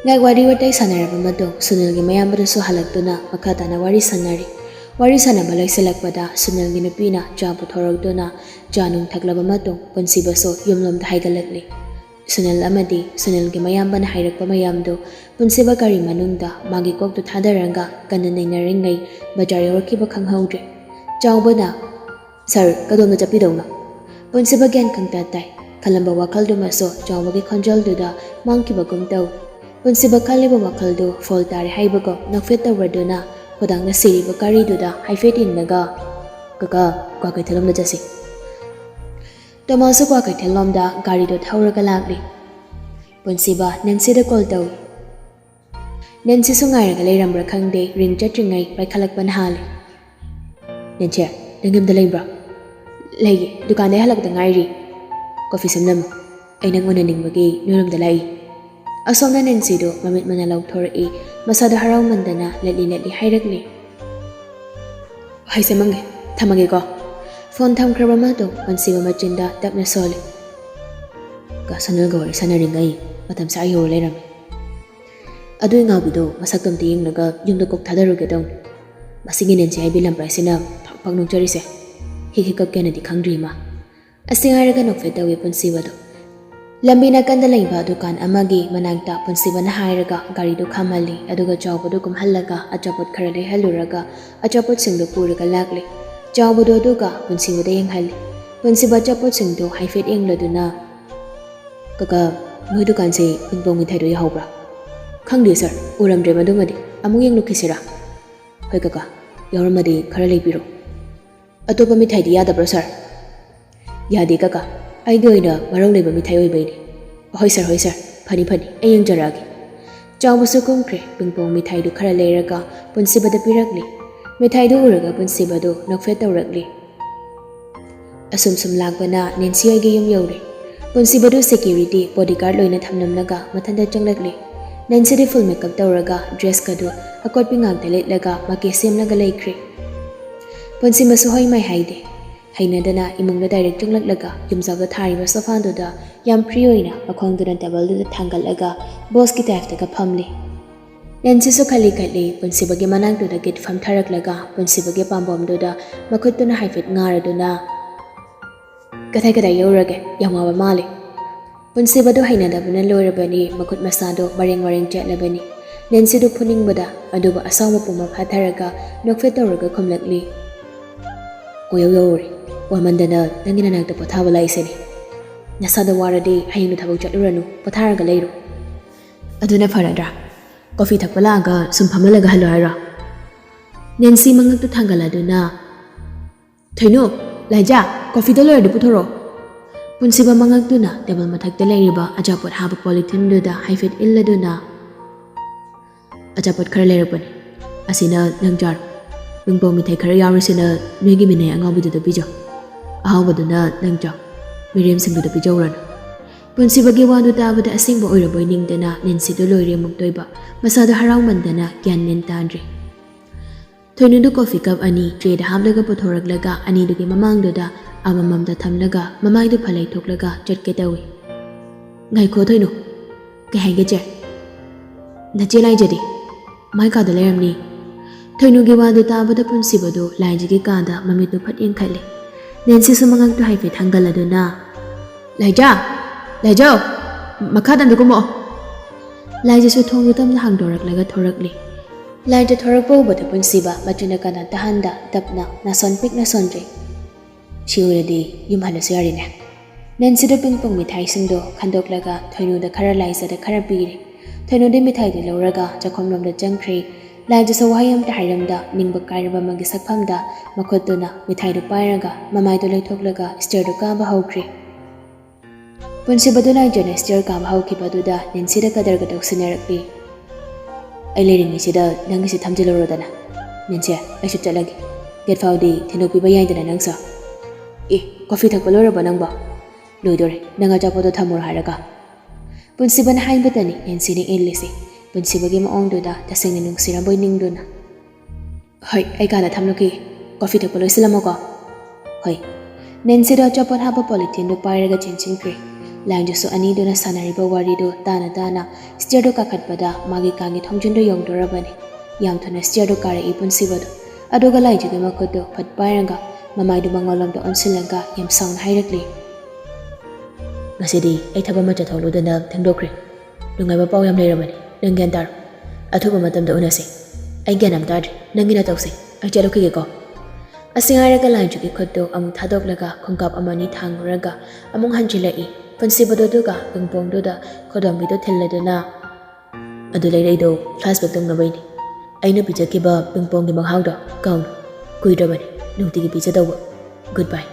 ꯉꯥꯏꯍꯥꯛ ꯋꯥꯔꯤ ꯋꯥꯇꯥꯏ ꯁꯥꯟꯅꯔꯕ ꯃꯇꯨꯡ ꯁꯨꯅꯜꯒꯤ ꯃꯌꯥꯝꯕꯗꯁꯨ ꯍꯜꯂꯛꯇꯨꯅ ꯃꯈꯥ ꯇꯥꯅ ꯋꯥꯔꯤ ꯁꯥꯟꯅꯔꯤ꯫ ꯋꯥꯔꯤ ꯁꯥꯟꯅꯕ ꯂꯣꯏꯁꯤꯜꯂꯛꯄꯗ ꯁꯨꯅꯜꯒꯤ ꯅꯨꯄꯤꯅ ꯆꯥ puthorꯛꯇꯨꯅ ꯆꯥ ꯅꯨꯡ ꯊꯛꯂꯕ ꯃꯇꯨꯡ ꯄꯨꯟꯁꯤꯕꯁꯨ ꯌꯨꯝꯂꯣꯝꯗ ꯍꯥꯏꯒꯠꯂꯛꯂꯤ꯫ ꯁꯨꯅꯜ ꯑꯃꯗꯤ ꯁꯨꯅꯜꯒꯤ ꯃꯌꯥꯝꯕꯅ ꯍꯥꯏꯔꯛꯄ ꯃꯌꯥꯝꯗꯨ ꯄꯨꯟꯁꯤꯕ ꯒꯥꯔꯤ ꯃꯅꯨꯡꯗ ꯃꯥꯒꯤ ꯀꯣꯛꯇꯨ ꯊꯥꯗꯔꯒ ꯀꯟꯅ ꯅꯩꯅꯔꯤꯉꯩ ꯕꯖꯥꯔ ꯌꯧꯔꯛꯈꯤꯕ ꯈꯪꯍꯧꯗ꯭ꯔꯦ꯫ ꯆꯥꯎꯕꯅ ꯁꯥꯔ ꯀꯗꯣꯝꯗ ꯆꯠꯄꯤꯗꯧꯅꯣ? ꯄꯨꯟꯁꯤꯕ ꯒ꯭ꯌꯥꯟ ꯈꯪꯇꯥ ꯇꯥꯏ꯫ ꯈꯜꯂꯝꯕ ꯋꯥꯈꯜꯗꯨꯃꯁꯨ ꯆꯥꯎꯕꯒꯤ ꯈꯣꯟꯖꯦꯜꯗꯨꯗ ꯃꯥꯡꯈꯤꯕꯒꯨꯝ ꯇꯧ꯫ ꯄꯨꯟꯁꯤꯕ ꯈꯜꯂꯤꯕ ꯋꯥꯈꯜꯗꯨ ꯐꯣꯜ ꯇꯥꯔꯦ ꯍꯥꯏꯕꯒꯨꯝ ꯅꯣꯛꯐꯦꯠ ꯇꯧꯔꯗꯨꯅ ꯈꯨꯗꯥꯡꯅ ꯁꯤꯔꯤꯕ ꯒꯥꯔꯤꯗꯨꯗ ꯍꯥꯏꯐꯦꯠ ꯌꯦꯡꯂꯒ ꯀꯀꯥ ꯀ꯭ꯋꯥꯀꯩꯊꯦꯜꯂꯣꯝꯗ ꯆꯠꯁꯤ꯫ ꯇꯣꯃꯥꯁꯁꯨ ꯀ꯭ꯋꯥꯀꯩꯊꯦꯜꯂꯣꯝꯗ ꯒꯥꯔꯤꯗꯨ ꯊꯧꯔꯒ ꯂꯥꯛꯂꯤ꯫ ꯄꯨꯟꯁꯤꯕ ꯅꯦꯟꯁꯤꯗ ꯀꯣꯜ ꯇꯧꯏ꯫ ꯅꯦꯟꯁꯤꯁꯨ ꯉꯥꯏꯔꯒ ꯂꯩꯔꯝꯕ꯭ꯔꯥ ꯈꯪꯗꯦ, ꯔꯤꯡ ꯆꯠꯇ꯭ꯔꯤꯉꯩ ꯄꯥꯏꯈꯠꯂꯛꯄꯅ ꯍꯥꯜꯂꯤ꯫ ꯅꯦꯟꯁꯤ, ꯅꯪ ꯌꯨꯝꯗ ꯂꯩꯕ꯭ꯔꯣ? ꯂꯩꯌꯦ, ꯗꯨꯀꯥꯟꯗꯩ ꯍꯜꯂꯛꯇ ꯉꯥꯏꯔꯤ꯫ ꯀꯣꯐꯤ ꯁꯦꯝꯂꯝꯃꯨ꯫ ꯑꯩ ꯅꯪ ꯎꯅꯅꯤꯡꯕꯒꯤ ꯅꯣꯏꯔꯣꯝꯗ ꯂꯥꯛꯏ ꯑꯁꯣꯝꯅ ꯅꯦꯟꯁꯤꯗꯣ ꯃꯃꯤꯠ ꯃꯅꯥ ꯂꯧꯊꯣꯔꯛꯏ ꯃꯁꯥꯗ ꯍꯔꯥꯎꯃꯟꯗꯅ ꯂꯠꯂꯤ ꯍꯥꯏꯔꯛꯂꯤ ꯍꯩꯁꯦ ꯃꯪꯒꯦ ꯊꯝꯃꯒꯦꯀꯣ ꯐꯣꯟ ꯊꯝꯈ꯭ꯔꯕ ꯃꯇꯨꯡ ꯄꯨꯟꯁꯤꯕ ꯃꯆꯤꯟꯗ ꯇꯞꯅ ꯁꯣꯜꯂꯤ ꯁꯅꯜꯒ ꯋꯥꯔꯤ ꯁꯥꯟꯅꯔꯤꯉꯩ ꯃꯇꯝ ꯁꯥ ꯌꯧꯔ ꯂꯩꯔꯝꯃꯤ ꯑꯗꯨꯏ ꯉꯥꯎꯕꯤꯗꯣ ꯃꯁꯛꯇꯣ ꯑꯝꯇ ꯌꯦꯡꯂꯒ ꯌꯨꯝꯗ ꯀꯣꯛ ꯊꯥꯗꯔꯨꯒꯦ ꯇꯧꯅꯤ ꯃꯁꯤꯒꯤ ꯅꯦꯟꯁꯤ ꯍꯥꯏꯕꯤ ꯂꯝꯄ꯭ꯔꯥꯏꯁꯤꯅ ꯐꯛ ꯅꯣꯛꯆꯔꯤꯁꯦ ꯍꯤꯛ ꯀꯞꯀꯦꯅꯗꯤ ꯈꯪꯗ꯭ꯔꯤ ꯃꯥ ꯑꯁꯤ ꯍꯥꯏꯔꯒ ꯅꯣꯛꯐꯦꯠ ꯇꯧꯏ ꯄꯨꯟꯁꯤꯕꯗꯣ ꯂꯝꯕꯤ ꯅꯥꯀꯟꯗ ꯂꯩꯕ ꯗꯨꯀꯥꯟ ꯑꯃꯒꯤ ꯃꯅꯥꯛꯇ ꯄꯨꯟꯁꯤꯕꯅ ꯍꯥꯏꯔꯒ ꯒꯥꯔꯤꯗꯣ ꯈꯥꯝꯍꯜꯂꯤ ꯑꯗꯨꯒ ꯆꯥꯎꯕꯗꯣ ꯀꯨꯝꯍꯜꯂꯒ ꯑꯆꯥꯄꯣꯠ ꯈꯔ ꯂꯩꯍꯜꯂꯨꯔꯒ ꯑꯆꯥꯄꯣꯠꯁꯤꯡꯗꯣ ꯄꯨꯔꯒ ꯂꯥꯛꯂꯤ ꯆꯥꯎꯕꯗꯣ ꯑꯗꯨꯒ ꯄꯨꯟꯁꯤꯕꯗ ꯌꯦꯡꯍꯜꯂꯤ ꯄꯨꯟꯁꯤꯕ ꯑꯆꯥꯄꯣꯠꯁꯤꯡꯗꯣ ꯍꯥꯏꯐꯦꯠ ꯌꯦꯡꯂꯗꯨꯅ ꯀꯀꯥ ꯃꯣꯏ ꯗꯨꯀꯥꯟꯁꯦ ꯄꯤꯡꯄꯣꯡ ꯃꯤꯊꯥꯏꯗꯣ ꯌꯥꯎꯕ꯭ꯔꯥ ꯈꯪꯗꯦ ꯁꯥꯔ ꯎꯔꯝꯗ꯭ꯔꯦ ꯃꯗꯨꯃꯗꯤ ꯑꯃꯨꯛ ꯌꯦꯡꯂꯨꯈꯤꯁꯤꯔꯥ ꯍꯣꯏ ꯀꯀꯥ ꯌꯥꯎꯔꯝꯃꯗꯤ ꯈꯔ ꯂꯩꯕꯤꯔꯣ ꯑꯇꯣꯞꯄ ꯃꯤꯊꯥꯏꯗꯤ ꯌꯥꯗꯕ꯭ꯔꯣ ꯁꯥꯔ ꯌꯥꯗꯦ ꯀꯀꯥ ꯑꯩꯒꯤ ꯑꯣꯏꯅ ꯃꯔꯧ ꯂꯩꯕ ꯃꯤꯊꯥꯏ ꯑꯣꯏꯕꯩꯅꯤ ꯍꯣꯏ ꯁꯥꯔ ꯐꯅꯤ ꯑꯩ ꯌꯦꯡꯖꯔꯛꯑꯒꯦ ꯆꯥꯎꯕꯁꯨ ꯀꯨꯝꯈ꯭ꯔꯦ ꯄꯤꯡꯄꯣꯡ ꯃꯤꯊꯥꯏꯗꯨ ꯈꯔ ꯂꯩꯔꯒ ꯄꯨꯟꯁꯤꯕꯗ ꯄꯤꯔꯛꯂꯤ ꯃꯤꯊꯥꯏꯗꯨ ꯎꯔꯒ ꯄꯨꯟꯁꯤꯕꯗꯨ ꯅꯣꯛꯐꯦꯠ ꯇꯧꯔꯛꯂꯤ ꯑꯁꯨꯝ ꯂꯥꯛꯄꯅ ꯅꯦꯟꯁꯤ ꯍꯣꯏꯒꯤ ꯌꯨꯝ ꯌꯧꯔꯦ ꯄꯨꯟꯁꯤꯕꯗꯨ ꯁꯦꯀ꯭ꯌꯨꯔꯤꯇꯤ ꯕꯣꯗꯤꯒꯥꯔꯗ ꯂꯣꯏꯅ ꯊꯝꯂꯝꯂꯒ ꯃꯊꯟꯇ ꯆꯪꯂꯛꯂꯤ ꯅꯦꯟꯁꯤꯗꯤ ꯐꯨꯜ ꯃꯦꯀꯞ ꯇꯧꯔꯒ ꯗ꯭ꯔꯦꯁꯀꯗꯨ ꯑꯀꯣꯠꯄꯤ ꯉꯥꯛꯇ ꯂꯤꯠꯂꯒ ꯃꯀꯦ ꯁꯦꯝꯂꯒ ꯂꯩꯈ꯭ꯔꯦ ꯄꯨꯟꯁꯤꯕꯁꯨ ꯍꯣꯏ ꯃꯥꯏ ꯍꯥꯏꯗꯦ ꯍꯩꯅꯗꯅ ꯏꯃꯨꯡꯗ ꯗꯥꯏꯔꯦꯛ ꯆꯪꯂꯛꯂꯒ ꯌꯨꯝꯖꯥꯎꯗ ꯊꯥꯔꯤꯕ ꯁꯣꯐꯥꯗꯨꯗ ꯌꯥꯝ ꯐ꯭ꯔꯤ ꯑꯣꯏꯅ ꯃꯈꯣꯡꯗꯨꯅ ꯇꯦꯕꯜꯗꯨꯗ ꯊꯥꯡꯒꯠꯂꯒ ꯕꯣꯁꯀꯤ ꯇꯥꯏꯞꯇꯒ ꯐꯝꯂꯤ ꯅꯦꯟꯁꯤꯁꯨ ꯈꯜꯂꯤ ꯄꯨꯟꯁꯤꯕꯒꯤ ꯃꯅꯥꯛꯇꯨꯗ ꯒꯤꯠ ꯐꯝꯊꯔꯛꯂꯒ ꯄꯨꯟꯁꯤꯕꯒꯤ ꯄꯥꯝꯕꯣꯝꯗꯨꯗ ꯃꯈꯨꯠꯇꯨꯅ ꯍꯥꯏꯐꯦꯠ ꯉꯥꯔꯗꯨꯅ ꯀꯗꯥꯏ ꯌꯧꯔꯒꯦ ꯌꯥꯝ ꯋꯥꯕ ꯃꯥꯜꯂꯤ ꯄꯨꯟꯁꯤꯕꯗꯨ ꯍꯩꯅꯗꯕꯅ ꯂꯣꯏꯔꯕꯅꯤ ꯃꯈꯨꯠ ꯃꯁꯥꯗꯣ ꯃꯔꯦꯡ ꯆꯦꯠꯂꯕꯅꯤ ꯅꯦꯟꯁꯤꯗꯨ ꯐꯨꯅꯤꯡꯕꯗ ꯑꯗꯨꯕꯨ ꯑꯁꯥꯎꯕ ꯄꯨꯝꯕ ꯐꯥꯊꯔꯒ ꯅꯣꯛꯐꯦꯠ ꯇꯧꯔꯒ ꯈꯨꯝꯂꯛꯂꯤ ꯀꯣꯌꯧ ꯌꯧꯔꯦ ꯋꯥꯃꯟꯗꯅ ꯅꯪꯒꯤ ꯅꯅꯥꯛꯇ ꯄꯣꯊꯥꯕ ꯂꯥꯛꯏꯁꯤꯅꯤ ꯅꯁꯥꯗ ꯋꯥꯔꯗꯤ ꯍꯌꯦꯡꯗꯣ ꯊꯕꯛ ꯆꯠꯂꯨꯔꯅꯨ ꯄꯣꯊꯥꯔꯒ ꯂꯩꯔꯣ ꯑꯗꯨꯅ ꯐꯔꯗ꯭ꯔꯥ ꯀꯣꯐꯤ ꯊꯛꯄ ꯂꯥꯛꯑꯒ ꯁꯨꯝ ꯐꯝꯍꯜꯂꯒ ꯍꯜꯂꯣ ꯍꯥꯏꯔꯣ ꯅꯦꯟꯁꯤ ꯃꯉꯛꯇꯨ ꯊꯥꯡꯒꯠꯂꯗꯨꯅ ꯊꯣꯏꯅꯨ ꯂꯥꯏꯖꯥ ꯀꯣꯐꯤꯗꯣ ꯂꯣꯏꯔꯗꯤ ꯄꯨꯊꯣꯔꯛꯑꯣ ꯄꯨꯟꯁꯤꯕ ꯃꯉꯛꯇꯨꯅ ꯇꯦꯕꯜ ꯃꯊꯛꯇ ꯂꯩꯔꯤꯕ ꯑꯆꯥꯄꯣꯠ ꯍꯥꯞꯄ ꯄꯣꯂꯤꯊꯤꯟꯗꯨꯗ ꯍꯥꯏꯐꯦꯠ ꯏꯜꯂꯗꯨꯅ ꯑꯆꯥꯄꯣꯠ ꯈꯔ ꯂꯩꯔꯛꯄꯅꯤ ꯑꯁꯤꯅ ꯅꯪ ꯆꯥꯔꯣ ꯄꯤꯡꯄꯣꯡ ꯃꯤꯊꯥꯏ ꯈꯔ ꯌꯥꯎꯔꯤꯁꯤꯅ ꯅꯣꯏꯒꯤ ꯃꯤꯅꯩ ꯑꯉꯥꯎꯕꯤꯗꯨꯗ ꯄꯤꯖꯧ ꯑꯍꯥꯎꯕꯗꯨꯅ ꯅꯪ ꯆꯥꯎ ꯃꯤꯔꯦꯝꯁꯤꯡꯗꯨꯗ ꯄꯤꯖꯧꯔꯅꯨ ꯄꯨꯟꯁꯤꯕꯒꯤ ꯋꯥꯗꯨ ꯇꯥꯕꯗ ꯑꯁꯦꯡꯕ ꯑꯣꯏꯔꯕꯣꯏ ꯅꯤꯡꯗꯅ ꯅꯦꯟꯁꯤꯗꯨ ꯂꯣꯏꯔꯦ ꯑꯃꯨꯛ ꯇꯣꯏꯕ ꯃꯁꯥꯗ ꯍꯔꯥꯎꯃꯟꯗꯅ ꯒ꯭ꯌꯥꯟ ꯃꯦꯟ ꯇꯥꯗ꯭ꯔꯤ ꯊꯣꯏꯅꯨꯗꯨ ꯀꯣꯐꯤ ꯀꯞ 2 ꯇ꯭ꯔꯦꯗ ꯍꯥꯞꯂꯒ ꯄꯨꯊꯣꯔꯛꯂꯒ ꯑꯅꯤꯗꯨꯒꯤ ꯃꯃꯥꯡꯗꯨꯗ ꯑꯃꯃꯝꯗ ꯊꯝꯂꯒ ꯃꯃꯥꯏꯗꯨ ꯐꯂꯩ ꯊꯣꯛꯂꯒ ꯆꯠꯀꯦ ꯇꯧꯏ ꯉꯥꯏꯈꯣ ꯊꯣꯏꯅꯨ ꯀꯩ ꯍꯥꯏꯒꯦ ꯆꯦ ꯅꯆꯦ ꯂꯥꯏꯖꯗꯤ ꯃꯥꯏ ꯀꯥꯗ ꯂꯩꯔꯝꯅꯤ ꯊꯣꯏꯅꯨꯒꯤ ꯋꯥꯗꯨ ꯇꯥꯕꯗ ꯄꯨꯟꯁꯤꯕꯗꯨ ꯂꯥꯏꯖꯒꯤ ꯀꯥꯗ ꯃꯃꯤꯠꯇꯨ ꯐꯠ ꯌꯦꯡꯈꯠꯂꯤ ꯅꯦꯟꯁꯤꯁꯨ ꯃꯉꯛꯇꯨ ꯍꯥꯏꯐꯦꯠ ꯊꯥꯡꯒꯠꯂꯗꯨꯅ ꯂꯥꯏꯖꯥꯎ ꯃꯈꯥꯗ ꯑꯝꯇ ꯀꯨꯝꯃꯛꯑꯣ ꯂꯥꯏꯖꯁꯨ ꯊꯣꯡꯗꯨ ꯇꯞꯅ ꯍꯥꯡꯗꯣꯔꯛꯂꯒ ꯊꯣꯔꯛꯂꯤ ꯂꯥꯏꯖ ꯊꯣꯔꯛꯄ ꯎꯕꯗ ꯄꯨꯟꯁꯤꯕ ꯃꯆꯤꯟꯅ ꯀꯟꯅ ꯇꯥꯍꯟꯗ ꯇꯞꯅ ꯅꯥꯁꯣꯟ ꯄꯤꯛꯅ ꯁꯣꯟꯖꯩ ꯁꯤ ꯑꯣꯏꯔꯗꯤ ꯌꯨꯝ ꯍꯜꯂꯁꯨ ꯌꯥꯔꯤꯅꯦ ꯅꯦꯟꯁꯤꯗ ꯄꯤꯡꯄꯣꯡ ꯃꯤꯊꯥꯏꯁꯤꯡꯗꯣ ꯈꯟꯗꯣꯛꯂꯒ ꯊꯣꯏꯅꯨꯗ ꯈꯔ ꯂꯥꯏꯖꯗ ꯈꯔ ꯄꯤꯔꯤ ꯊꯣꯏꯅꯨꯗꯤ ꯃꯤꯊꯥꯏꯗꯨ ꯂꯧꯔꯒ ꯆꯥꯛꯈꯨꯝꯂꯣꯝꯗ ꯆꯪꯈ꯭ꯔꯤ ꯂꯥꯏꯖꯁꯨ ꯋꯥꯍꯩ ꯑꯃꯇ ꯍꯥꯏꯔꯝꯗ ꯅꯤꯡꯕ ꯀꯥꯏꯔꯕ ꯑꯃꯒꯤ ꯁꯛꯐꯝꯗ ꯃꯈꯨꯠꯇꯨꯅ ꯃꯤꯊꯥꯏꯗꯨ ꯄꯥꯏꯔꯒ ꯃꯃꯥꯏꯗꯨ ꯂꯩꯊꯣꯛꯂꯒ ꯁ꯭ꯇꯤꯌꯔꯗꯨ ꯀꯥꯕ ꯍꯧꯈ꯭ꯔꯤ ꯄꯨꯟꯁꯤꯕꯗꯨ ꯂꯥꯏꯖꯅ ꯁ꯭ꯇꯤꯌꯔ ꯀꯥꯕ ꯍꯧꯈꯤꯕꯗꯨꯗ ꯅꯦꯟꯁꯤꯗ ꯀꯗꯔꯒ ꯇꯧꯁꯤꯟꯅꯔꯛꯂꯤ ꯑꯩ ꯂꯩꯔꯤꯉꯩꯁꯤꯗ ꯅꯪꯒꯤꯁꯤ ꯊꯝꯖꯤꯜꯂꯨꯔꯣꯗꯅ ꯅꯦꯟꯁꯤ ꯑꯩꯁꯨ ꯆꯠꯂꯒꯦ ꯒꯦꯠ ꯐꯥꯎꯗꯤ ꯊꯤꯟꯗꯣꯛꯄꯤꯕ ꯌꯥꯏꯗꯅ ꯅꯪꯁꯨ ꯀꯣꯐꯤ ꯊꯛꯄ ꯂꯣꯏꯔꯕꯣ ꯅꯪꯕꯣ ꯂꯣꯏꯗꯣꯔꯦ ꯅꯪ ꯑꯆꯥꯄꯣꯠꯇꯣ ꯊꯝꯃꯨꯔꯣ ꯍꯥꯏꯔꯒ ꯄꯨꯟꯁꯤꯕꯅ ꯍꯥꯏꯕꯇꯅꯤ ꯅꯦꯟꯁꯤꯅ ꯏꯜꯂꯤꯁꯤ ꯄꯨꯟꯁꯤꯕꯒꯤ ꯃꯑꯣꯡꯗꯨꯗ ꯇꯁꯦꯡꯅ ꯅꯨꯡꯁꯤꯔꯕꯣꯏ ꯅꯤꯡꯗꯨꯅ ꯍꯣꯏ ꯑꯩ ꯀꯥꯗ ꯊꯝꯂꯨꯈꯤꯒꯦ ꯀꯣꯐꯤ ꯊꯛꯄ ꯂꯣꯏꯁꯤꯜꯂꯝꯃꯣꯀꯣ ꯍꯣꯏ ꯅꯦꯟꯁꯤꯗꯣ ꯑꯆꯥꯄꯣꯠ ꯍꯥꯞꯄ ꯄꯣꯂꯤꯊꯤꯟꯗꯨ ꯄꯥꯏꯔꯒ ꯆꯦꯟꯁꯤꯟꯈ꯭ꯔꯦ ꯂꯥꯏꯖꯁꯨ ꯑꯅꯤꯗꯨꯅ ꯁꯥꯟꯅꯔꯤꯕ ꯋꯥꯔꯤꯗꯨ ꯇꯥꯅ ꯁ꯭ꯇꯤꯌꯔꯗꯨ ꯀꯥꯈꯠꯄꯗ ꯃꯥꯒꯤ ꯀꯥꯒꯤ ꯊꯣꯡꯖꯤꯟꯗꯨ ꯌꯧꯗꯣꯔꯕꯅꯤ ꯌꯥꯝ ꯊꯨꯅ ꯁ꯭ꯇꯤꯌꯔꯗꯨ ꯀꯥꯔꯛꯏ ꯄꯨꯟꯁꯤꯕꯗꯨ ꯑꯗꯨꯒ ꯂꯥꯏꯖꯒꯤ ꯃꯈꯨꯠꯇꯨ ꯐꯠ ꯄꯥꯏꯔꯒ ꯃꯃꯥꯏꯗꯨ ꯃꯉꯣꯟꯂꯣꯝꯗ ꯑꯣꯟꯁꯤꯜꯂꯒ ꯌꯥꯝ ꯁꯥꯎꯅ ꯍꯥꯏꯔꯛꯂꯤ ꯉꯁꯤꯗꯤ ꯑꯩ ꯊꯕꯛ ꯑꯃ ꯆꯠꯊꯣꯛꯂꯨꯗꯅ ꯊꯦꯡꯗꯣꯛꯈ꯭ꯔꯦ ꯅꯨꯡꯉꯥꯏꯕ ꯄꯥꯎ ꯌꯥꯝ ꯂꯩꯔꯕꯅꯤ ꯅꯪ ꯒ꯭ꯌꯥꯟ ꯇꯥꯔꯣ ꯑꯊꯨꯕ ꯃꯇꯝꯗ ꯎꯅꯁꯤ ꯑꯩ ꯒ꯭ꯌꯥꯟ ꯑꯃ ꯇꯥꯗ꯭ꯔꯤ ꯅꯪꯒꯤꯅ ꯇꯧꯁꯤ ꯑꯩ ꯆꯠꯂꯨꯈꯤꯒꯦꯀꯣ ꯑꯁꯤ ꯍꯥꯏꯔꯒ ꯂꯥꯏꯖꯒꯤ ꯈꯨꯠꯇꯨ ꯑꯃꯨꯛ ꯊꯥꯗꯣꯛꯂꯒ ꯈꯣꯡꯀꯥꯞ 1-2 ꯊꯥꯡꯂꯨꯔꯒ ꯑꯃꯨꯛ ꯍꯟꯖꯤꯜꯂꯛꯏ ꯄꯨꯟꯁꯤꯕꯗꯨꯒ ꯄꯤꯡꯄꯣꯡꯗꯨꯗ ꯈꯨꯗꯣꯝꯕꯤꯗꯨ ꯊꯤꯜꯂꯗꯨꯅ ꯑꯗꯨ ꯂꯩꯔꯛꯏꯗꯣ ꯐ꯭ꯂꯥꯁꯕꯦꯛ ꯇꯧꯅꯕꯩꯅꯤ ꯑꯩꯅ ꯄꯤꯖꯈꯤꯕ ꯄꯤꯡꯄꯣꯡꯒꯤ ꯃꯍꯥꯎꯗꯣ ꯀꯥꯎꯅꯨ ꯀꯨꯏꯗ꯭ꯔꯕꯅꯤ ꯅꯨꯡꯇꯤꯒꯤ ꯄꯤꯖꯗꯧꯕ ꯒꯨꯗ ꯕꯥꯏ